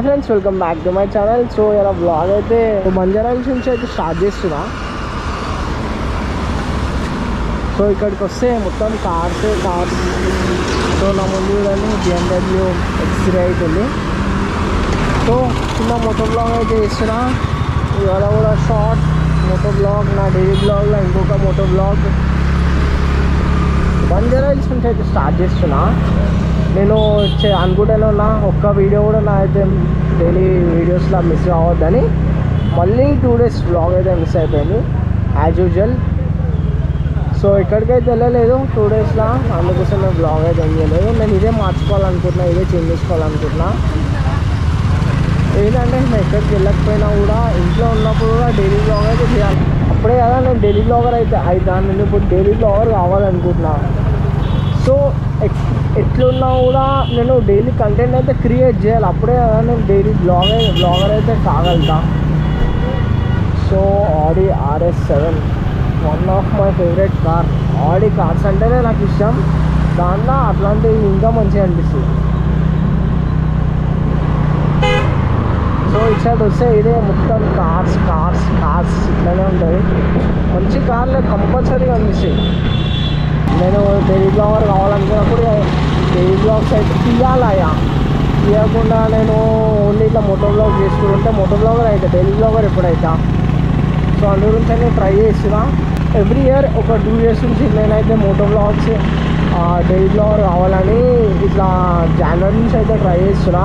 Hi friends, welcome back to my channel. So ఇలా blog అయితే Banjara hills నుంచి అయితే స్టార్ట్ చేస్తున్నా. సో ఇక్కడికి వస్తే మొత్తం కార్స్. సో నా ముందు చూడండి BMW X3 అవుతుంది. సో చిన్న మోటో బ్లాగ్ అయితే చేస్తున్నా. ఇవాళ కూడా షార్ట్ మోటో బ్లాగ్, నా డైలీ బ్లాగ్లో ఇంకొక మోటో బ్లాగ్. బంజారా హిల్స్ నుంచి అయితే స్టార్ట్ చేస్తున్నా. నేను అనుకుంటూనే ఉన్నా ఒక్క వీడియో కూడా నా అయితే డైలీ వీడియోస్లో మిస్ అవ్వద్దని. మళ్ళీ 2 days బ్లాగ్ అయితే మిస్ అయిపోయింది యాజ్ యూజువల్. సో ఎక్కడికైతే వెళ్ళలేదు 2 daysలో, అందుకోసం నేను బ్లాగ్ అయితే ఏం చేయలేదు. నేను ఇదే మార్చుకోవాలనుకుంటున్నా, ఇదే చేంజ్ చేసుకోవాలనుకుంటున్నా. ఏంటంటే నేను ఎక్కడికి వెళ్ళకపోయినా కూడా ఇంట్లో ఉన్నప్పుడు కూడా డైలీ బ్లాగ్ అయితే చేయాలి. అప్పుడే కదా నేను డైలీ బ్లాగర్ అయితే అవుతాను. నేను ఇప్పుడు డైలీ బ్లాగర్ కావాలనుకుంటున్నా. సో ఎట్లున్నా కూడా నేను డైలీ కంటెంట్ అయితే క్రియేట్ చేయాలి. అప్పుడే నేను డైలీ బ్లాగర్ అయితే కాగలుగుతా. So Audi RS7 one of my favourite car. Audi cars అంటేనే నాకు ఇష్టం. దాంట్లో అట్లాంటివి ఇంకా మంచిగా అనిపిస్తుంది. సో ఇటు సైడ్ వస్తే ఇదే మొత్తం కార్స్ ఇట్లానే ఉంటుంది. మంచి కార్లే కంపల్సరీగా అనిపిస్తాయి. నేను డైలీ బ్లాగర్ కావాలనుకున్నప్పుడు డైలీ బ్లాగ్స్ అయితే తీయకుండా నేను ఓన్లీ ఇట్లా మోటో బ్లాగ్ చేసుకుంటే మోటో బ్లాగర్ అయితే డైలీ బ్లాగర్ ఎప్పుడైతే. సో అందు గురించి నేను ట్రై చేస్తున్నా. ఎవ్రీ ఇయర్ ఒక 2 years నుంచి నేనైతే మోటో బ్లాగ్స్ డైలీ బ్లాగర్ కావాలని ఇట్లా జనవరి నుంచి అయితే ట్రై చేస్తున్నా.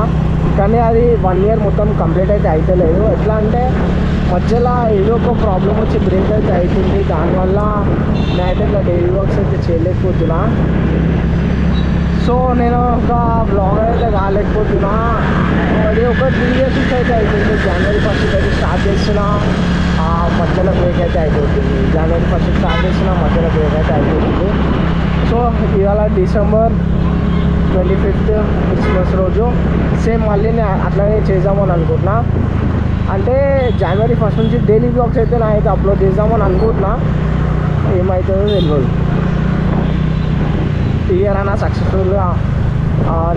కానీ అది 1 year మొత్తం కంప్లీట్ అయితే అవుతలేదు. ఎట్లా అంటే మధ్యలో ఏదో ఒక ప్రాబ్లం వచ్చి బ్రేక్ అయితే అవుతుంది. దానివల్ల నేనైతే ఇట్లా డైలీ బ్లాగ్స్ అయితే చేయలేకపోతున్నా. సో నేను ఒక బ్లాగర్ అయితే కాలేకపోతున్నా. అది ఒక 3 years నుంచి అయితే అవుతుంది. జనవరి 1st అయితే స్టార్ట్ చేస్తున్నా, మధ్యలో బ్రేక్ అయితే అయిపోతుంది. జనవరి 1st స్టార్ట్ చేస్తున్నా, మధ్యలో బ్రేక్ అయితే అయిపోతుంది. సో ఇవాళ December 25th క్రిస్మస్ రోజు సేమ్ మళ్ళీ నేను అట్లానే చేద్దామని అనుకుంటున్నా. అంటే జనవరి 1st నుంచి డైలీ బ్లాగ్స్ అయితే నా అయితే అప్లోడ్ చేద్దామని అనుకుంటున్నా. ఏమవుతుందో తెలియదు. ఇయర్ అయినా సక్సెస్ఫుల్గా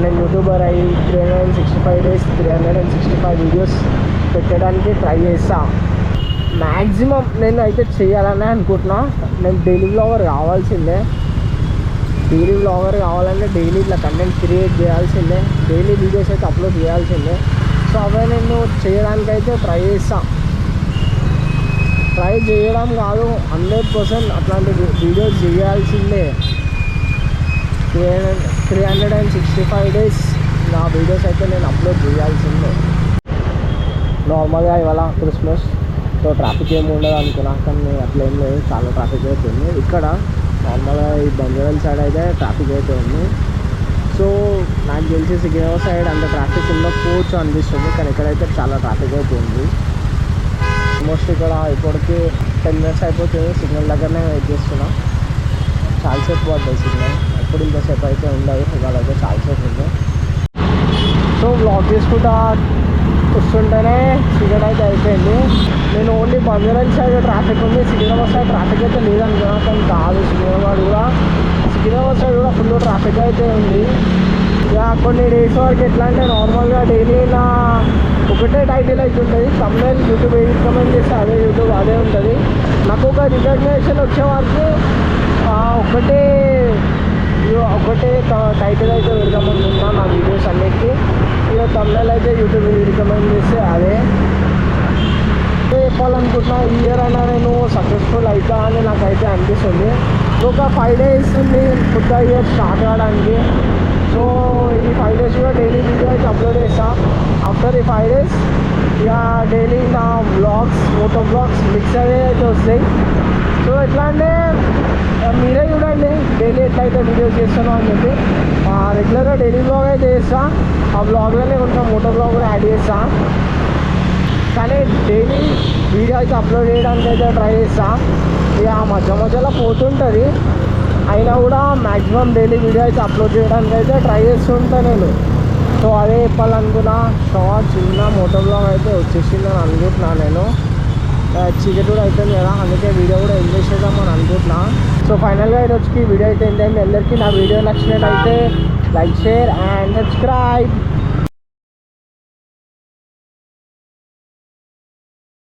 నేను యూట్యూబర్ అయ్యి 365 days 365 వీడియోస్ పెట్టడానికి ట్రై చేస్తా. మ్యాక్సిమం నేను అయితే చేయాలని అనుకుంటున్నా. నేను డైలీ బ్లాగర్ కావాల్సిందే. డైలీ బ్లాగర్ కావాలంటే డైలీ ఇట్లా కంటెంట్ క్రియేట్ చేయాల్సిందే, డైలీ వీడియోస్ అయితే అప్లోడ్ చేయాల్సిందే. సో అవే నేను చేయడానికైతే ట్రై చేస్తా. ట్రై చేయడం కాదు, 100% అట్లాంటి వీడియోస్ చేయాల్సిందే. 365 days నా వీడియోస్ అయితే నేను అప్లోడ్ చేయాల్సిందే. నార్మల్గా ఇవాళ క్రిస్మస్, సో ట్రాఫిక్ ఏమి ఉండదు అనుకున్నా. కానీ అట్లా ఏం లేదు, చాలా ట్రాఫిక్ అయితే ఉంది ఇక్కడ. నార్మల్గా ఈ బంజారా సైడ్ అయితే ట్రాఫిక్ అయితే ఉంది. సో నాకు తెలిసి సికింద్రాబాద్ సైడ్ అంత ట్రాఫిక్ ఉండకపోవచ్చు అనిపిస్తుంది, కానీ ఇక్కడైతే చాలా ట్రాఫిక్ అయితే ఉంది. ఆల్మోస్ట్ ఇక్కడ ఇప్పటికి 10 minutes అయిపోతుంది. సిగ్నల్ దగ్గరనే వెయిట్ చేస్తున్నా. చాలాసేపు పడుతుంది సిగ్నల్. ఎప్పుడు ఇంతసేపు అయితే ఉండదు, ఇవాళ అయితే చాలాసేపు ఉంది. సో బ్లాక్ చేసుకుంటా వస్తుంటేనే సిగ్నల్ అయితే అయిపోయింది. నేను ఓన్లీ బంజారా సైడ్ ట్రాఫిక్ ఉంది, సికింద్రాబాద్ సైడ్ ట్రాఫిక్ అయితే లేదనుకున్నా. కానీ కాదు, సికింద్రాబాద్ సైడ్ కూడా ఫుల్ ట్రాఫిక్ అయితే ఉంది. ఇక కొన్ని డేస్ వరకు ఎట్లా అంటే నార్మల్గా డైలీ నా ఒకటే టైటిల్ అయితే ఉంటుంది. తమిళ యూట్యూబ్ ఏది రికమెండ్ చేస్తే అదే యూట్యూబ్ అదే ఉంటుంది. నాకు ఒక రికగ్నేషన్ వచ్చే వరకు ఒకటే టైటిల్ అయితే పెడదామనుకుంటున్నా నా వీడియోస్ అన్నిటికీ. ఇక తమిళ అయితే యూట్యూబ్ రికమెండ్ చేస్తే అదే చెప్పాలనుకుంటున్నా. ఈ ఇయర్ అయినా నేను సక్సెస్ఫుల్ అవుతా అని నాకైతే అనిపిస్తుంది. ఒక 5 days ఉంది కొత్త ఇయర్ స్టార్ట్ కావడానికి. సో ఈ 5 days కూడా డైలీ వీడియో అయితే అప్లోడ్ చేస్తా. ఆఫ్టర్ ఈ 5 days ఇక డైలీ నా బ్లాగ్స్, మోటో బ్లాగ్స్ మిక్స్ అయితే వస్తాయి. సో ఎట్లా అంటే మీరే చూడండి డైలీ ఎట్లయితే వీడియోస్ చేస్తానో అని చెప్పి. రెగ్యులర్గా డైలీ బ్లాగ్ అయితే చేస్తా. ఆ బ్లాగ్లోనే కొంచెం మోటో బ్లాగ్ కూడా యాడ్ చేస్తా. కానీ డైలీ వీడియో అయితే అప్లోడ్ చేయడానికి అయితే ట్రై చేస్తా. ఇక మధ్యలో పోతుంటుంది, అయినా కూడా మ్యాక్సిమం డైలీ వీడియో అయితే అప్లోడ్ చేయడానికి అయితే ట్రై చేస్తుంటా నేను. సో అదే చెప్పాలనుకున్నా. షార్ట్ చిన్న మోటో బ్లాగ్ అయితే వచ్చేసిందని అనుకుంటున్నాను నేను. చీకటి కూడా అవుతుంది కదా, అందుకే వీడియో కూడా ఎంజాయ్ చేద్దామని అనుకుంటున్నా. సో ఫైనల్గా ఈరోజుకి వీడియో అయితే ఏంటంటే అందరికీ నా వీడియో నచ్చినట్టయితే లైక్, షేర్ అండ్ సబ్స్క్రైబ్.